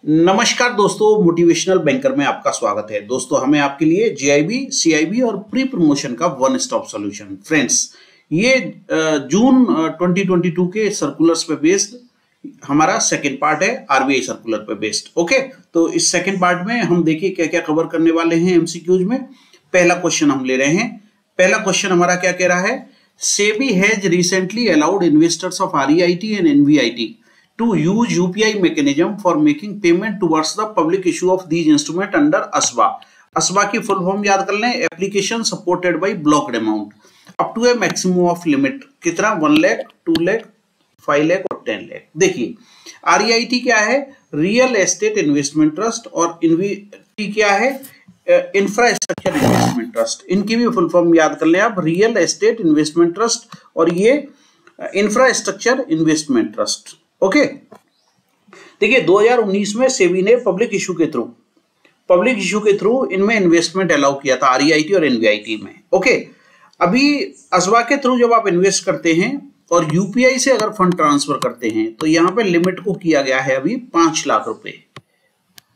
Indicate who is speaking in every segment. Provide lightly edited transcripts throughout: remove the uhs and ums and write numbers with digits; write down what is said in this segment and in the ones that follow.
Speaker 1: नमस्कार दोस्तों, motivational banker में आपका स्वागत है। दोस्तों, हमें आपके लिए जीआईबी, सीआईबी और प्री प्रमोशन का वन स्टॉप सॉल्यूशन। फ्रेंड्स, ये जून 2022 के सर्कुलर्स पे बेस्ड हमारा सेकंड पार्ट है, आरबीआई सर्कुलर पे बेस्ड। ओके, तो इस सेकंड पार्ट में हम देखिए क्या क्या कवर करने वाले हैं एमसीक्यूज में। पहला क्वेश्चन हम ले रहे हैं। पहला क्वेश्चन हमारा क्या कह रहा है? SEBI has recently allowed investors of REIT and NVIT to use UPI mechanism for making payment towards the public issue of these instrument under ASBA। ASBA की फुल फॉर्म याद कर लें, application supported by blocked amount up to a maximum of limit. कितना? 1 लाख, 2 लाख, 5 लाख और 10 लाख। देखिए, REIT क्या है? Real estate investment trust, और एनवीआईटी क्या है? Infrastructure investment trust. इनकी भी फुल फॉर्म याद कर लें आप, रियल एस्टेट इन्वेस्टमेंट ट्रस्ट और ये इंफ्रास्ट्रक्चर इन्वेस्टमेंट ट्रस्ट। ओके, देखिए 2019 में सेबी ने पब्लिक इशू के थ्रू इनमें इन्वेस्टमेंट अलाउ किया था, आरईआईटी और एनवीआईटी में। ओके, अभी असबा के थ्रू जब आप इन्वेस्ट करते हैं और यूपीआई से अगर फंड ट्रांसफर करते हैं तो यहां पे लिमिट को किया गया है अभी 5 लाख रुपए।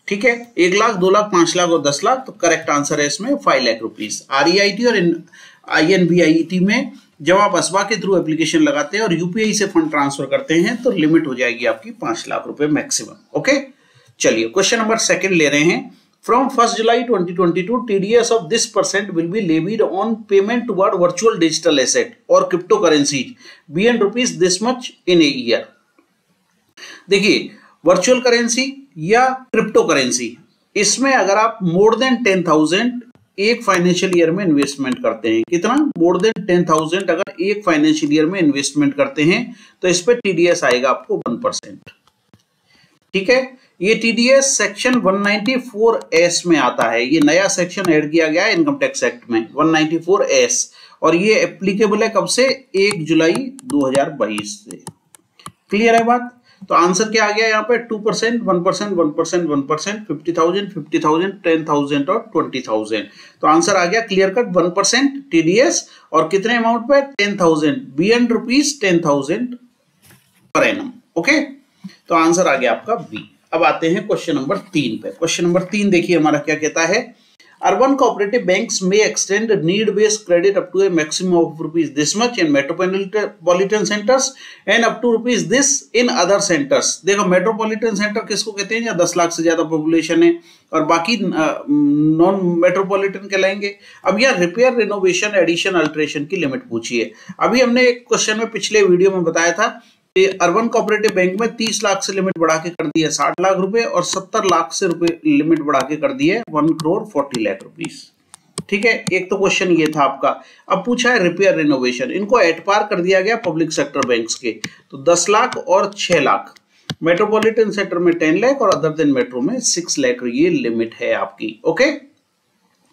Speaker 1: ठीक है, 1 लाख, 2 लाख, 5 लाख और 10 लाख। तो करेक्ट आंसर है इसमें 5 लाख रुपीज। आरईआईटी और एनवीआईटी में जब आप असबा के थ्रू एप्लीकेशन लगाते हैं और यूपीआई से फंड ट्रांसफर करते हैं तो लिमिट हो जाएगी आपकी 5 लाख रुपए मैक्सिमम। ओके, चलिए क्वेश्चन नंबर सेकंड ले रहे हैं। From 1 July 2022 TDS of this percent will be levied on payment toward virtual digital asset और crypto currencies beyond rupees this much in a year. देखिए, वर्चुअल करेंसी या crypto currency, इसमें अगर आप more than 10,000 एक फाइनेंशियल ईयर में investment करते हैं, कितना? मोर देन 10,000 अगर एक फाइनेंशियल ईयर में इन्वेस्टमेंट करते हैं तो इस पे टीडीएस आएगा आपको 1%। ठीक है, ये टीडीएस सेक्शन 194S में आता है। ये नया सेक्शन ऐड किया गया है इनकम टैक्स एक्ट में, 194S, और ये एप्लीकेबल है कब से? 1 जुलाई 2022 से। क्लियर है बात? तो आंसर क्या आ गया यहाँ पे? 2%, 1%, 1%, 1%, 50,000, 50,000, 10,000 और 20,000। तो आंसर आ गया क्लियर कट 1% टीडीएस, और कितने अमाउंट पे? 10,000 BN rupees 10,000 per annum. Okay, तो आंसर आ गया आपका बी। अब आते हैं क्वेश्चन नंबर 3 पे। क्वेश्चन नंबर 3 देखिए हमारा क्या कहता है। Urban cooperative banks may extend need-based credit up to a maximum of rupees this much in metropolitan centers and up to rupees this in other centers। देखो, मेट्रोपॉलिटन सेंटर किसको कहते हैं? या 10 लाख से ज्यादा पॉपुलेशन है, और बाकी नॉन मेट्रोपॉलिटन कहलाएंगे। अब यह रिपेयर, रिनोवेशन, एडिशन, अल्ट्रेशन की लिमिट पूछी है। अभी हमने एक क्वेश्चन में पिछले वीडियो में बताया था कि अर्बन कोऑपरेटिव बैंक में 30 लाख से लिमिट बढ़ा के कर दी है 60 लाख रुपए, और 70 लाख से रुपए लिमिट बढ़ा के कर दी है 1 करोड़ 40 लाख रुपीस। ठीक है, एक तो क्वेश्चन ये था आपका। अब पूछा है रिपेयर, रिनोवेशन, इनको एट पार कर दिया गया पब्लिक सेक्टर बैंक्स के, तो 10 लाख और 6 लाख। मेट्रोपॉलिटन सेक्टर में 10 लाख और अदर देन मेट्रो में 6 लाख, ये लिमिट है आपकी। ओके,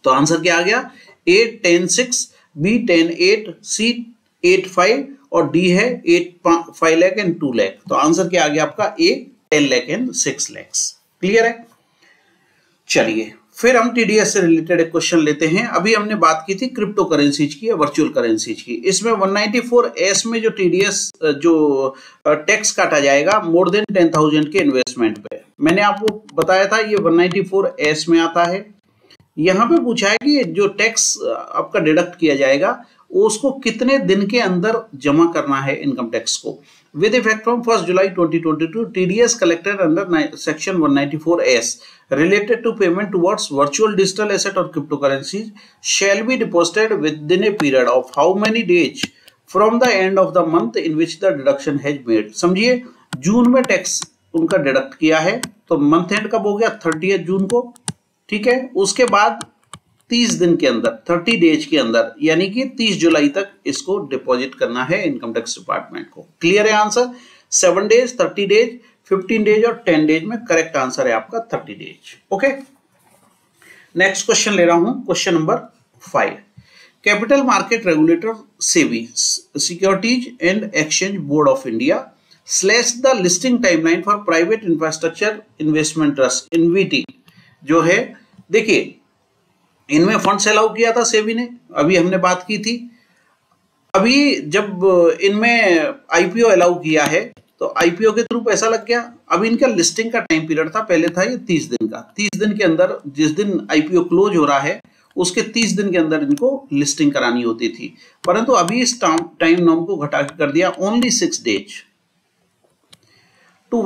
Speaker 1: तो आंसर क्या आ गया? A 10,6, B 10,8, C 8,5 और डी है 5 लाख एंड 2 लाख। तो आंसर क्या आ गया आपका? ए 10 लाख एंड 6 लाख। क्लियर है? चलिए फिर हम टीडीएस से रिलेटेड एक क्वेश्चन लेते हैं। अभी हमने बात की थी क्रिप्टो करेंसीज की या वर्चुअल करेंसीज की। इसमें 194S में जो टीडीएस जो टैक्स काटा जाएगा मोर देन 10,000 के इन्वेस्टमेंट पे, मैंने आपको बताया था ये 194S में आता है। यहाँ पे पूछा है कि जो टैक्स आपका डिडक्ट किया जाएगा उसको कितने दिन के अंदर जमा करना है इनकम टैक्स को। With effect from 1 July 2022 TDS collected under section 194S related to payment towards virtual digital asset or cryptocurrencies shall be deposited within a period of how many days from the end of the month in which the deduction has made। समझिए, जून में tax उनका deduct किया है, तो month and कब हो गया? 30 जून को। ठीक है, उसके बाद 30 दिन के अंदर, 30 डेज के अंदर, यानी कि 30 जुलाई तक इसको डिपॉजिट करना है इनकम टैक्स डिपार्टमेंट को। क्लियर है आंसर? 7 डेज, 30 डेज, 15 डेज और 10 डेज में करेक्ट आंसर है आपका 30 डेज। ओके, नेक्स्ट क्वेश्चन ले रहा हूं, question number 5। Capital market regulator SEBI, securities and exchange board of India slash the listing timeline for private infrastructure investment trust, InvIT जो है। देखिए, इनमें फंड्स अलाउ किया था सेबी ने, अभी हमने बात की थी। अभी जब इनमें आईपीओ अलाउ किया है तो आईपीओ के थ्रू पैसा लग गया। अब इनका लिस्टिंग का टाइम पीरियड था, पहले था ये 30 दिन का। 30 दिन के अंदर, जिस दिन आईपीओ क्लोज हो रहा है उसके 30 दिन के अंदर इनको लिस्टिंग करानी होती थी, परंतु अभी इस टाइम नॉर्म को घटा के कर दिया only 6 days to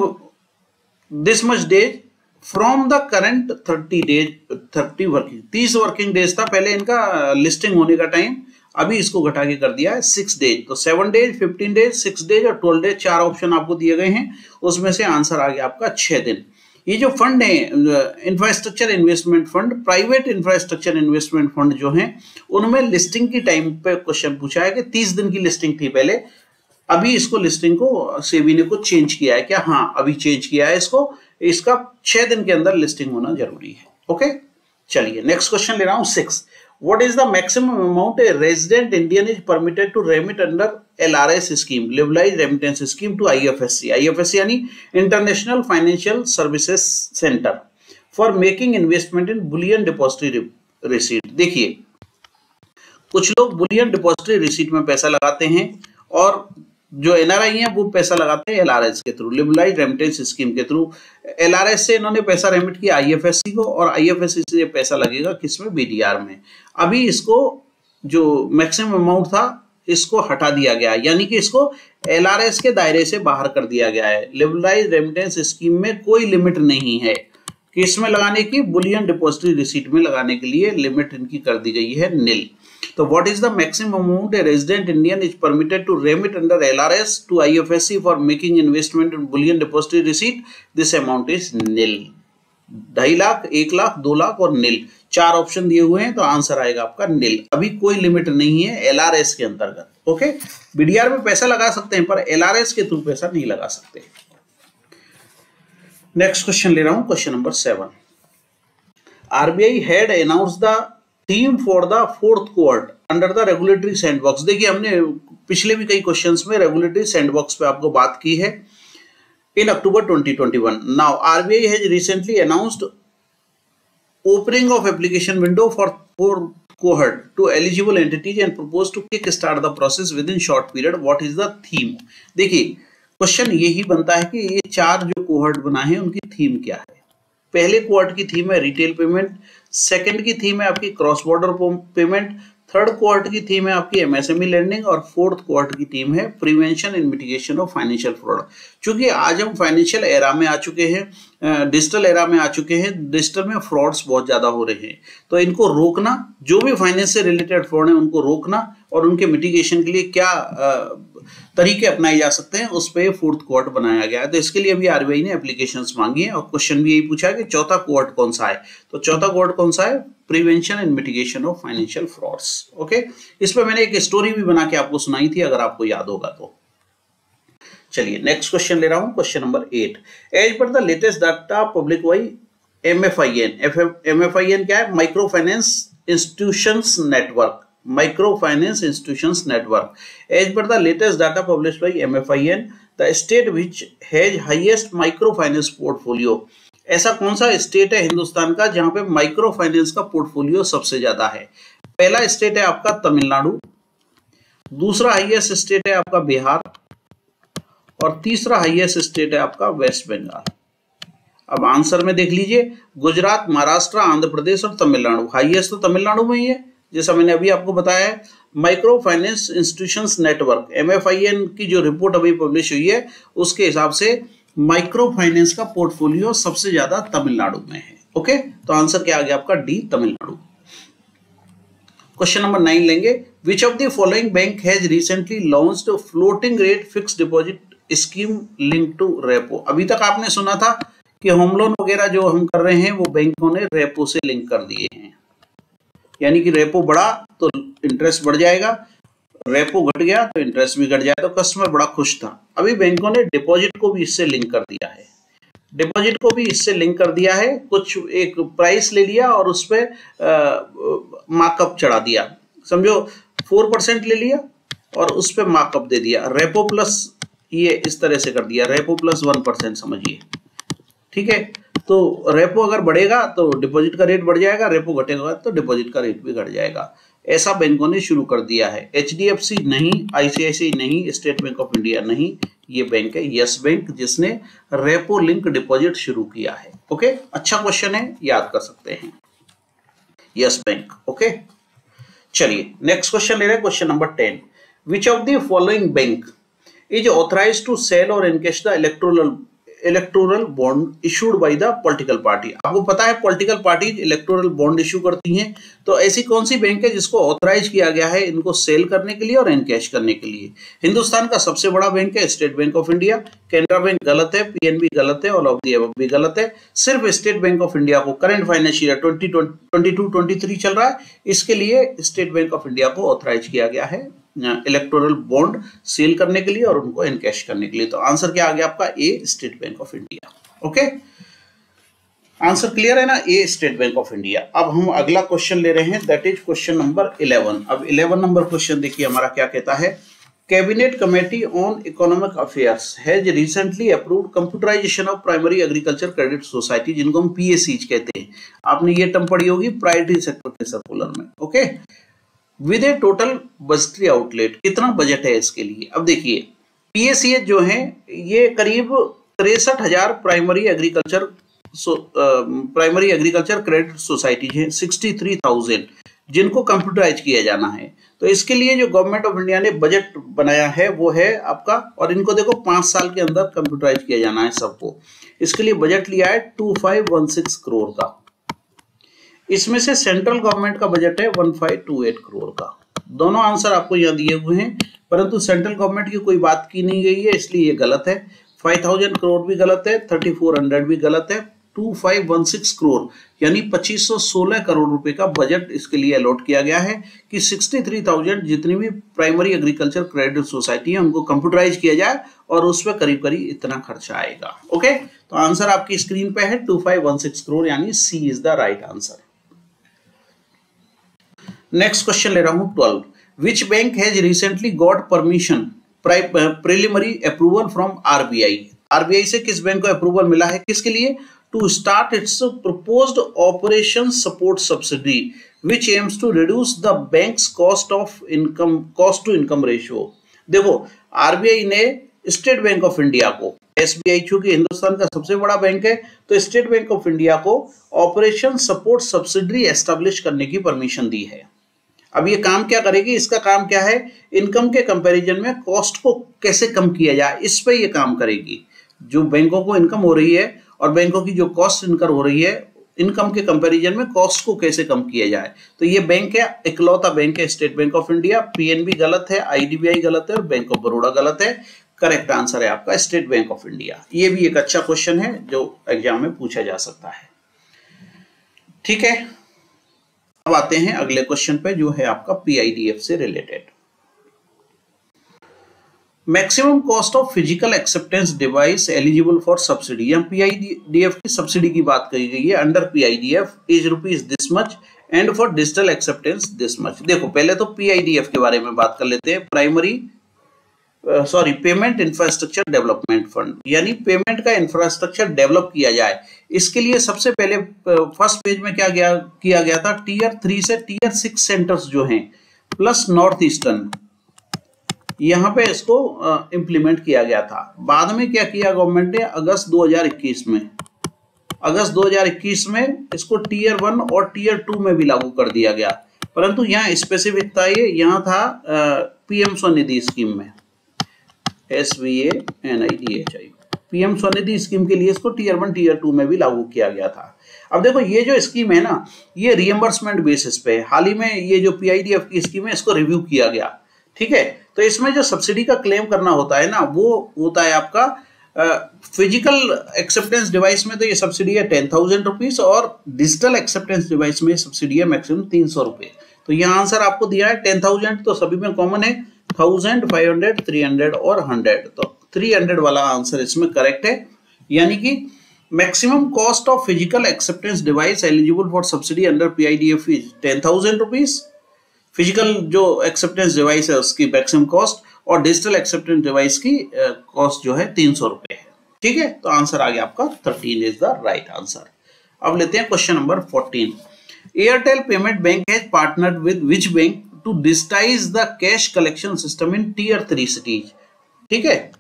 Speaker 1: this much days from the current 30 working 30 working days था पहले इनका लिस्टिंग होने का टाइम, अभी इसको घटा के कर दिया है 6 डेज। तो 7 डेज, 15 डेज, 6 डेज और 12 डेज, 4 ऑप्शन आपको दिए गए हैं, उसमें से आंसर आ गया आपका 6 दिन। ये जो फंड है infrastructure investment fund, private infrastructure investment fund जो है उनमें लिस्टिंग की टाइम पे क्वेश्चन पूछा है कि 30 दिन की लिस्टिंग थी पहले, अभी इसको लिस्टिंग को सेबी ने कुछ चेंज किया है क्या? हाँ, अभी चेंज किया है इसको, इसका 6 दिन के अंदर लिस्टिंग होना जरूरी है। ओके, चलिए नेक्स्ट क्वेश्चन ले रहा हूं 6। What is the maximum amount a resident Indian is permitted to remit under LRS scheme, Levelized Remittance Scheme to IFSC? IFSC यानी International Financial Services Center for making investment in bullion depository receipt। देखिए, कुछ लोग Boolean depository receipt में पैसा लगाते हैं और जो एनआरआई हैं वो पैसा लगाते हैं एलआरएस के थ्रू, लिबरलाइज्ड रेमिटेंस स्कीम के थ्रू। एलआरएस से इन्होंने पैसा रेमिट किया आईएफएससी को और आईएफएससी से पैसा लगेगा किसमें? बीडीआर में। अभी इसको जो मैक्सिमम अमाउंट था इसको हटा दिया गया, यानी कि इसको एलआरएस के दायरे से बाहर कर दिया गया है। लिबरलाइज्ड रेमिटेंस स्कीम में कोई लिमिट नहीं है किसमें लगाने की? बुलियन डिपॉजिटरी रिसीट में लगाने के लिए लिमिट इनकी कर दी गई है नील। तो what is the maximum amount a resident Indian is permitted to remit under LRS to IFSC for making investment in bullion depository receipt? This amount is nil. 2.5 lakh, 1 lakh, 2 lakh और नील, 4 ऑप्शन दिए हुए हैं, तो आंसर आएगा आपका नील। अभी कोई लिमिट नहीं है एलआरएस के अंतर्गत। ओके, बीडीआर में पैसा लगा सकते हैं पर एलआरएस के थ्रू पैसा नहीं लगा सकते। नेक्स्ट क्वेश्चन ले रहा हूं, question number 7। RBI had announced the theme for the 4th cohort under the regulatory sandbox. देखिए, हमने पिछले भी कई क्वेश्चंस में रेगुलेटरी सैंडबॉक्स पे आपको बात की है। In October 2021 now RBI has recently announced opening of application window for 4th cohort to eligible entities and propose to kick start the process within short period. What is the theme? देखिए, question यही बनता है कि ये 4 जो cohort बनाए हैं उनकी थीम क्या है। पहले कोहॉर्ट की थीम है रिटेल पेमेंट, सेकंड की थीम है आपकी cross border payment, third cohort की थीम है आपकी एमएसएमई लैंडिंग और 4th कोहॉर्ट की थीम है prevention and mitigation of financial fraud. क्योंकि आज हम फाइनेंशियल एरा में आ चुके हैं, डिजिटल एरा में आ चुके हैं, डिजिटल में फ्रॉड्स बहुत ज्यादा हो रहे हैं, तो इनको रोकना, जो भी फाइनेंस से रिलेटेड फ्रॉड है उनको रोकना और उनके मिटिगेशन के लिए क्या तरीके अपनाए जा सकते हैं, उस पर 4th कोहॉर्ट बनाया गया है। तो इसके लिए अभी आरबीआई ने एप्लीकेशंस मांगी है और क्वेश्चन भी यही पूछा है कि चौथा कोहॉर्ट कौन सा है। तो चौथा कोहॉर्ट कौन सा है? Prevention and mitigation of financial frauds. Okay, इस पर मैंने एक स्टोरी भी बना के आपको सुनाई थी, अगर आपको याद होगा तो। चलिए नेक्स्ट क्वेश्चन ले रहा हूं, question number 8। As per the latest data public by MFIN. MFIN क्या है? Micro finance institutions network. Micro Finance Institutions Network. As per the latest data published by MFIN, the state which has highest microfinance portfolio. ऐसा कौन सा state है हिंदुस्तान का जहां पे micro finance का पोर्टफोलियो सबसे ज्यादा है? पहला स्टेट है आपका तमिलनाडु, दूसरा हाईएस्ट स्टेट है आपका बिहार और तीसरा हाईएस्ट स्टेट है आपका वेस्ट बंगाल। अब आंसर में देख लीजिए, गुजरात, महाराष्ट्र, आंध्र प्रदेश और तमिलनाडु। हाईएस्ट तो तमिलनाडु में ही है, जैसा मैंने अभी आपको बताया है। माइक्रो फाइनेंस इंस्टीट्यूशंस नेटवर्क एमएफआईएन की जो रिपोर्ट अभी पब्लिश हुई है उसके हिसाब से माइक्रो फाइनेंस का पोर्टफोलियो सबसे ज्यादा तमिलनाडु में है। ओके, तो आंसर क्या आ गया आपका? डी, तमिलनाडु। क्वेश्चन नंबर 9 लेंगे। Which of the following bank has recently launched floating rate fixed deposit scheme link to repo? अभी तक आपने सुना था कि होम लोन वगैरह जो हम कर रहे हैं वो बैंकों ने रेपो से लिंक कर दिए हैं, यानी कि रेपो बढ़ा तो इंटरेस्ट बढ़ जाएगा, रेपो घट गया तो इंटरेस्ट भी घट जाएगा, तो कस्टमर बड़ा खुश था। अभी बैंकों ने डिपॉजिट को भी इससे लिंक कर दिया है, डिपॉजिट को भी इससे लिंक कर दिया है। कुछ एक प्राइस ले लिया और उस पर मार्कअप चढ़ा दिया, समझो 4% ले लिया और उस पर मार्कअप दे दिया, रेपो प्लस, ये इस तरह से कर दिया, रेपो प्लस 1% समझिए। ठीक है, तो रेपो अगर बढ़ेगा तो डिपॉजिट का रेट बढ़ जाएगा, रेपो घटेगा तो डिपॉजिट का रेट भी घट जाएगा। ऐसा बैंकों ने शुरू कर दिया है। एचडीएफसी नहीं, आईसीआईसीआई नहीं, स्टेट बैंक ऑफ इंडिया नहीं, ये बैंक है यस बैंक, जिसने रेपो लिंक डिपॉजिट शुरू किया है। ओके, अच्छा क्वेश्चन है, याद कर सकते हैं, यस बैंक। ओके, चलिए नेक्स्ट क्वेश्चन ले रहे हैं, question number 10। Which of the following bank is authorized to sell और encash the electoral bond issued by the political party. आपको पता है political party electoral bond issue करती हैं, तो ऐसी कौन सी बैंक है जिसको ऑथराइज किया गया है इनको सेल करने के लिए और एनकैश करने के लिए? हिंदुस्तान का सबसे बड़ा बैंक है state Bank of India, Canara bank गलत है, पीएनबी गलत है, ऑल ऑफ द अबव भी गलत है। सिर्फ स्टेट बैंक ऑफ इंडिया को करंट फाइनेंशियल ईयर 2022-23 चल रहा है, इसके लिए स्टेट बैंक ऑफ इंडिया को ऑथराइज किया गया है इलेक्टोरल बॉन्ड सेल करने के लिए और उनको एनकैश करने के लिए। तो आंसर क्या आ गया आपका? A, State Bank of India. Okay, answer clear है ना? A, State Bank of India. अब हम अगला क्वेश्चन ले रहे हैं, दैट इज क्वेश्चन नंबर 11। अब 11 नंबर क्वेश्चन देखिए हमारा क्या कहता है। Cabinet committee on economic affairs has recently approved computerisation of primary agriculture credit society, जिनको हम पीएससीज कहते हैं। आपने ये टर्म पढ़ी होगी प्रायोरिटी सेक्टर के सर्कुलर में। Okay, with A total budgetary outlet, कितना बजट है इसके लिए? अब देखिए पीएससी जो है ये करीब 63,000 प्राइमरी एग्रीकल्चर क्रेडिट सोसाइटीज हैं, 63,000 जिनको कंप्यूटराइज किया जाना है। तो इसके लिए जो गवर्नमेंट ऑफ इंडिया ने बजट बनाया है वो है आपका, और इनको देखो 5 साल के अंदर कंप्यूटराइज किया जाना है सबको। इसके लिए बजट लिया है 2516 करोड़ का। इसमें से सेंट्रल गवर्नमेंट का बजट है 1528 करोड़ का। दोनों आंसर आपको यहाँ दिए हुए हैं, परंतु सेंट्रल गवर्नमेंट की कोई बात की नहीं गई है, इसलिए ये गलत है। 5000 करोड़ भी गलत है, 3400 भी गलत है। 2516 करोड़ यानी 2516 करोड़ रुपए का बजट इसके लिए अलॉट किया गया है कि 63,000 जितनी भी प्राइमरी एग्रीकल्चर क्रेडिट सोसाइटी है उनको कंप्यूटराइज किया जाए और उस पर करीब करीब इतना खर्चा आएगा। ओके, तो आंसर आपकी स्क्रीन पे है 2516 करोड़, यानी C is the right answer. Next question ले रहा हूं 12। Which bank has recently got permission preliminary approval from RBI? RBI से किस बैंक को अप्रूवल मिला है? किसके लिए? To start its proposed operation support subsidy which aims to reduce the bank's cost to income ratio. देखो आरबीआई ने State Bank of India को, एसबीआई चूंकि हिंदुस्तान का सबसे बड़ा बैंक है तो स्टेट बैंक ऑफ इंडिया को ऑपरेशन सपोर्ट सब्सिडी एस्टेब्लिश करने की परमिशन दी है। अब ये काम क्या करेगी? इसका काम क्या है? इनकम के कंपैरिजन में कॉस्ट को कैसे कम किया जाए, इस पे ये काम करेगी। जो बैंकों को इनकम हो रही है और बैंकों की जो कॉस्ट इनकर हो रही है, इनकम के कंपैरिजन में कॉस्ट को कैसे कम किया जाए। तो ये बैंक है, इकलौता बैंक है state Bank of India. PNB गलत है, आईडीबीआई गलत है और बैंक ऑफ बड़ौदा गलत है। करेक्ट आंसर है आपका स्टेट बैंक ऑफ इंडिया। ये भी एक अच्छा क्वेश्चन है जो एग्जाम में पूछा जा सकता है। ठीक है, अब आते हैं अगले क्वेश्चन पे जो है आपका पीआईडीएफ से related. Maximum cost of physical acceptance device eligible for subsidy. यहाँ पीआईडीएफ की सब्सिडी की बात कही गई है। Under PIDF is rupees this much and for digital acceptance this much. देखो पहले तो पीआईडीएफ के बारे में बात कर लेते हैं। पेमेंट इंफ्रास्ट्रक्चर डेवलपमेंट फंड, यानी पेमेंट का इंफ्रास्ट्रक्चर डेवलप किया जाए। इसके लिए सबसे पहले फर्स्ट पेज में क्या किया गया था? टीयर 3 से टीयर 6 सेंटर्स जो हैं प्लस नॉर्थ ईस्टर्न, यहाँ पे इसको इंप्लीमेंट किया गया था। बाद में क्या किया गवर्नमेंट ने? अगस्त 2021 में इसको टीयर 1 और टीयर 2 में भी लागू कर दिया गया। परंतु यहाँ स्पेसिफिक था, ये यहाँ था पीएम स्वनिधि स्कीम में, SVANIDHI पीएम स्वनिधि स्कीम के लिए इसको टीयर 1 टीयर 2 में भी लागू किया गया था। अब देखो ये जो स्कीम है ना, ये रिएम्बर्समेंट बेसिस पे हाल ही में ये जो पीआईडीएफ की स्कीम है इसको रिव्यू किया गया। ठीक है, तो इसमें जो सब्सिडी का क्लेम करना होता है ना, वो होता है आपका फिजिकल एक्सेप्टेंस डिवाइस में तो ये सब्सिडी है 10,000 रुपीज और डिजिटल एक्सेप्टेंस डिवाइस में सब्सिडी है मैक्सिमम 300 रुपए। तो यहाँ आंसर आपको दिया है 10,000, तो सभी में कॉमन है 1000, 500, 300 और 100। तो 300 वाला आंसर इसमें करेक्ट है, यानी कि maximum cost of physical acceptance device eligible for subsidy under PIDF is 10,000 rupees. Physical जो एक्सेप्टेंस डिवाइस है उसकी मैक्सिमम कॉस्ट और डिजिटल एक्सेप्टेंस डिवाइस की कॉस्ट जो है 300 रुपए है। ठीक है, तो आंसर आ गया आपका 13 इज द राइट आंसर। अब लेते हैं question number 14। Airtel payment bank has partnered with which bank to digitise the cash collection system in tier 3 cities. ठीक है,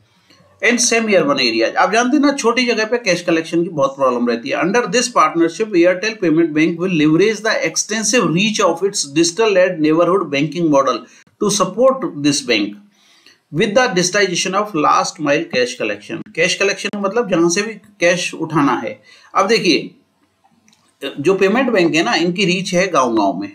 Speaker 1: एंड सेमी अर्बन एरियाज। आप जानते हैं ना, छोटी जगह पे कैश कलेक्शन की बहुत प्रॉब्लम रहती है। Under this partnership Airtel payment bank will leverage the extensive reach of its digital led neighbourhood banking model to support this bank with the digitisation of last mile cash collection. Cash collection मतलब जहां से भी cash उठाना है। अब देखिए, जो payment bank है ना, इनकी रीच है गांव गांव में।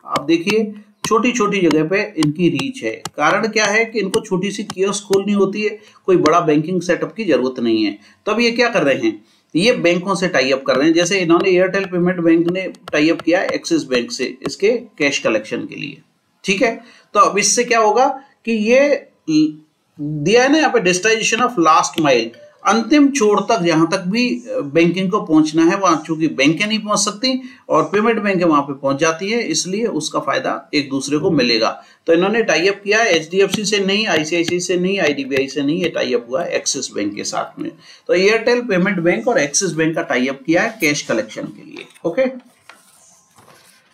Speaker 1: आप देखिए, छोटी छोटी जगह पे इनकी रीच है। कारण क्या है कि इनको छोटी सी कियोस्क खोलनी होती है, कोई बड़ा बैंकिंग सेटअप की जरूरत नहीं है। तो अब ये क्या कर रहे हैं, ये बैंकों से टाई अप कर रहे हैं। जैसे इन्होंने एयरटेल पेमेंट बैंक ने टाई अप किया एक्सिस बैंक से इसके कैश कलेक्शन के लिए। ठीक है, तो अब इससे क्या होगा कि ये दिया है ना यहाँ पे डिजिटाइजेशन ऑफ लास्ट माइल, अंतिम छोर तक, जहां तक भी बैंकिंग को पहुंचना है वहां चूंकि बैंकें नहीं पहुंच सकती और पेमेंट बैंक वहां पे पहुंच जाती है, इसलिए उसका फायदा एक दूसरे को मिलेगा। तो इन्होंने टाई अप किया एचडीएफसी से नहीं, आईसीआईसी से नहीं, आईडीबीआई से नहीं, ये टाई अप हुआ एक्सिस बैंक के साथ में। तो एयरटेल पेमेंट बैंक और एक्सिस बैंक का टाई अप किया है कैश कलेक्शन के लिए। ओके,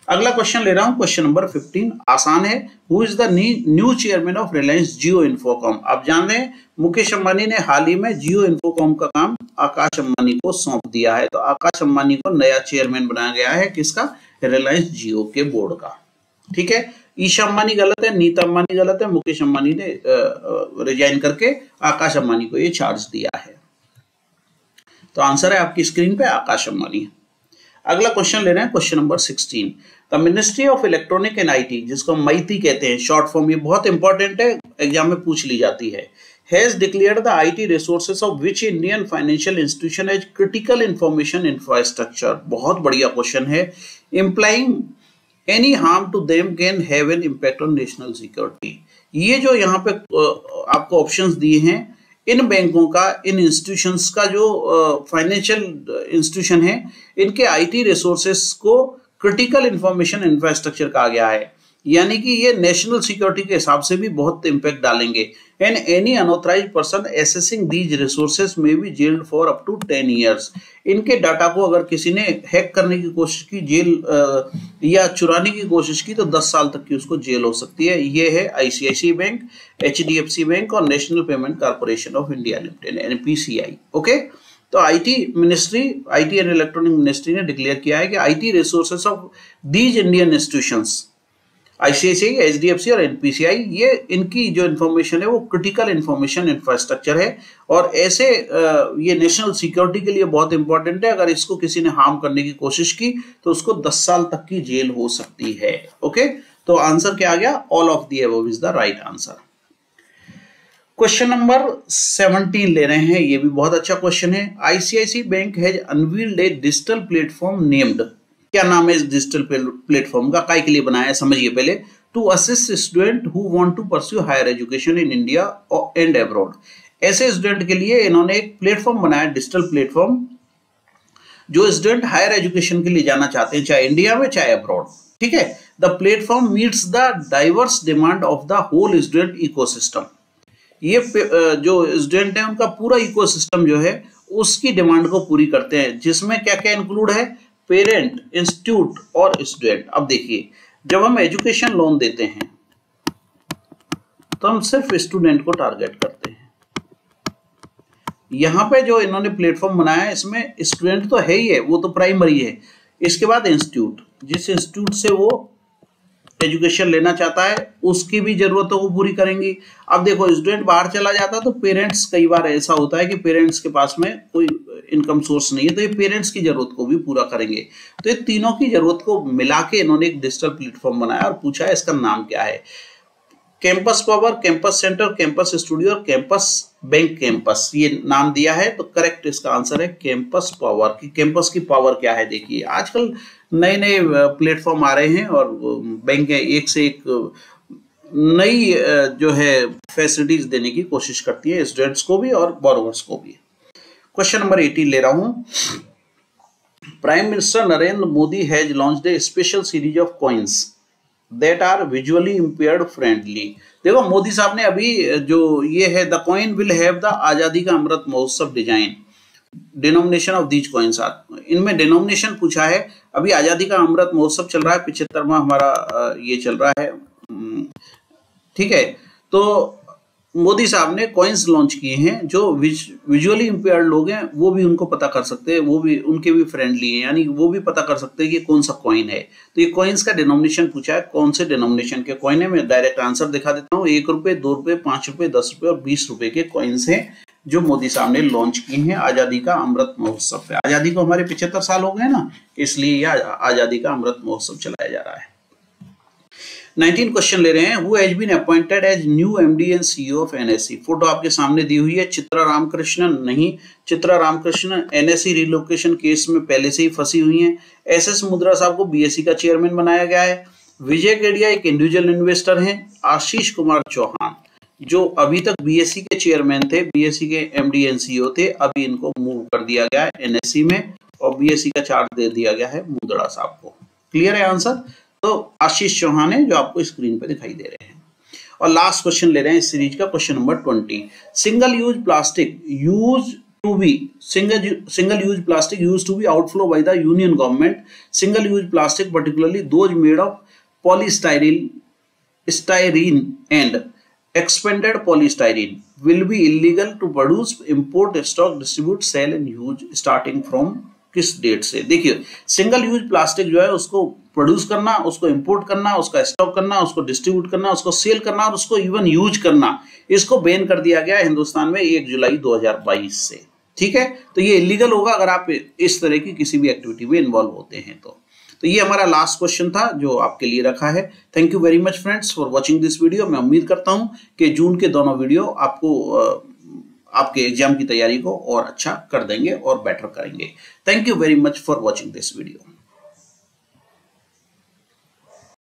Speaker 1: अगला क्वेश्चन ले रहा हूं, क्वेश्चन नंबर 15, आसान है। Who is the new chairman of Reliance Jio Infocom. आप जान रहे हैं मुकेश अंबानी ने हाल ही में जियो इन्फोकॉम का काम आकाश अंबानी को सौंप दिया है। तो आकाश अंबानी को नया चेयरमैन बनाया गया है, किसका, रिलायंस जियो के बोर्ड का। ठीक है, ईशा अंबानी गलत है, नीता अंबानी गलत है, मुकेश अंबानी ने रिजाइन करके आकाश अंबानी को ये चार्ज दिया है। तो आंसर है आपकी स्क्रीन पे आकाश अंबानी। अगला क्वेश्चन ले रहे हैं, question number 16। The ministry of electronic and IT, जिसको माइती कहते हैं शॉर्ट फॉर्म, ये बहुत इंपॉर्टेंट है, एग्जाम में पूछ ली जाती है, has declared the IT resources of which Indian financial institution as critical information infrastructure. बहुत बढ़िया क्वेश्चन है। Implying any harm to them can have an impact on national security. ये जो यहाँ पे आपको ऑप्शंस दिए हैं, इन बैंकों का, इन इंस्टीट्यूशंस का, जो फाइनेंशियल इंस्टीट्यूशन है, इनके आईटी रिसोर्सेस को क्रिटिकल इंफॉर्मेशन इंफ्रास्ट्रक्चर कहा गया है। यानी कि ये नेशनल सिक्योरिटी के हिसाब से भी बहुत इंपैक्ट डालेंगे। And any unauthorized person accessing these resources may be jailed for up to 10 years. इनके डाटा को अगर किसी ने हैक करने की कोशिश की, जेल या चुराने की कोशिश की, तो 10 साल तक की उसको जेल हो सकती है। ये है आईसीआईसी बैंक, एचडीएफसी बैंक और National Payment Corporation of India Limited, NPCI. Okay, तो IT ministry, IT and electronic ministry ने डिक्लेयर किया है कि IT resources of these Indian institutions, ICICI, HDFC और एनपीसीआई, ये इनकी जो इन्फॉर्मेशन है वो क्रिटिकल इन्फॉर्मेशन इंफ्रास्ट्रक्चर है और ऐसे ये नेशनल सिक्योरिटी के लिए बहुत इंपॉर्टेंट है। अगर इसको किसी ने हार्म करने की कोशिश की तो उसको 10 साल तक की जेल हो सकती है। ओके, तो आंसर क्या आ गया, all of the above is the right answer. Question number 17 ले रहे हैं, ये भी बहुत अच्छा क्वेश्चन है। ICICI bank has unveiled a digital platform named, क्या नाम है इस डिजिटल प्लेटफॉर्म का, काय के लिए बनाया है, समझिए पहले। To assist student who want to pursue higher education in India and abroad. ऐसे स्टूडेंट के लिए इन्होंने एक प्लेटफॉर्म बनाया, डिजिटल प्लेटफॉर्म, जो स्टूडेंट हायर एजुकेशन के लिए जाना चाहते हैं, चाहे इंडिया में चाहे अब्रॉड। ठीक है, the platform meets the diverse demand of the whole student ecosystem. ये जो स्टूडेंट है उनका पूरा इकोसिस्टम जो है उसकी डिमांड को पूरी करते हैं, जिसमें क्या क्या इंक्लूड है, पेरेंट, इंस्टीट्यूट और स्टूडेंट। अब देखिए, जब हम एजुकेशन लोन देते हैं तो हम सिर्फ स्टूडेंट को टारगेट करते हैं। यहां पे जो इन्होंने प्लेटफॉर्म बनाया है, इसमें स्टूडेंट तो है ही है, वो तो प्राइमरी है। इसके बाद इंस्टीट्यूट, जिस इंस्टीट्यूट से वो एजुकेशन लेना चाहता है उसकी भी जरूरतों को पूरी करेंगी। अब देखो, स्टूडेंट बाहर चला जाता है तो पेरेंट्स, कई बार ऐसा होता है कि पेरेंट्स के पास में कोई इनकम सोर्स नहीं है, तो ये पेरेंट्स की जरूरत को भी पूरा करेंगे। तो ये तीनों की जरूरत को मिला के इन्होंने एक डिजिटल प्लेटफॉर्म बनाया और पूछा है इसका नाम क्या है। Campus power, campus centre, campus studio और कैंपस बैंक कैंपस, ये नाम दिया है। तो करेक्ट इसका आंसर है कैंपस पावर। की कैंपस की पावर क्या है, देखिए आजकल नए नए प्लेटफॉर्म आ रहे हैं और बैंक एक से एक नई जो है फैसिलिटीज देने की कोशिश करती है स्टूडेंट्स को भी और बोरोवर्स को भी। क्वेश्चन नंबर 18 ले रहा हूं। Prime minister Narendra Modi has launched a special series of coins that are visually impaired friendly. देखो, मोदी साहब ने अभी जो ये है, the coin will have the Azadi ka Amrit Mahotsav design, denomination of these coins are, इनमें डिनोमिनेशन पूछा है। अभी आजादी का अमृत महोत्सव चल रहा है, 75वां हमारा ये चल रहा है। ठीक है, तो मोदी साहब ने कॉइन्स लॉन्च किए हैं जो विजुअली इंपेयर्ड लोग हैं वो भी उनको पता कर सकते हैं, वो भी उनके भी फ्रेंडली हैं, यानी वो भी पता कर सकते हैं कि कौन सा कॉइन है। तो ये कॉइन्स का डिनोमिनेशन पूछा है, कौन से डिनोमिनेशन के कॉइन है। मैं डायरेक्ट आंसर दिखा देता हूँ। 1 रुपए, 2 रुपए, 5 रुपए, 10 रुपए और 20 रुपए के कॉइन्स हैं जो मोदी साहब ने लॉन्च किए हैं आजादी का अमृत महोत्सव पे। आजादी को हमारे 75 साल हो गए ना, इसलिए यह आजादी का अमृत महोत्सव चलाया जा रहा है। 19 क्वेश्चन ले रहे हैं। Who has been appointed as new MD and CEO of NSE? Photo आपके सामने दी हुई है। चित्रा रामकृष्णन नहीं, Chitra Ramakrishnan NSE relocation case में पहले से ही फंसी हुई हैं। SS मुद्रा साहब को BSE का चेयरमैन बनाया गया है। विजय केडिया एक इंडिविजुअल इन्वेस्टर हैं। आशीष कुमार चौहान जो अभी तक BSE के चेयरमैन थे, BSE के MD and CEO थे, अभी इनको मूव कर दिया गया है NSE में और BSE का चार्ज दे दिया गया है मुद्रा साहब को। क्लियर है आंसर? तो आशीष चौहान है जो आपको स्क्रीन पे दिखाई दे रहे हैं। और लास्ट क्वेश्चन ले रहे हैं इस सीरीज का, question number 20। Single use plastic used to be outflow by the union government. Single use plastic, particularly those made of styrene and expanded polystyrene, will be illegal to produce, import, stock, distribute, sell and use starting from किस date से। देखिए, single use plastic जो है उसको produce करना, उसको import करना, उसका स्टॉक करना, उसको डिस्ट्रीब्यूट करना, उसको सेल करना और उसको इवन यूज करना, इसको बैन कर दिया गया है हिंदुस्तान में 1 जुलाई 2022 से। ठीक है, तो ये इलीगल होगा अगर आप इस तरह की किसी भी एक्टिविटी में इन्वॉल्व होते हैं तो ये हमारा लास्ट क्वेश्चन था जो आपके लिए रखा है। Thank you very much friends for watching this video. मैं उम्मीद करता हूं कि जून के दोनों वीडियो आपको आपके एग्जाम की तैयारी को और अच्छा कर देंगे और बेटर करेंगे। Thank you very much for watching this video.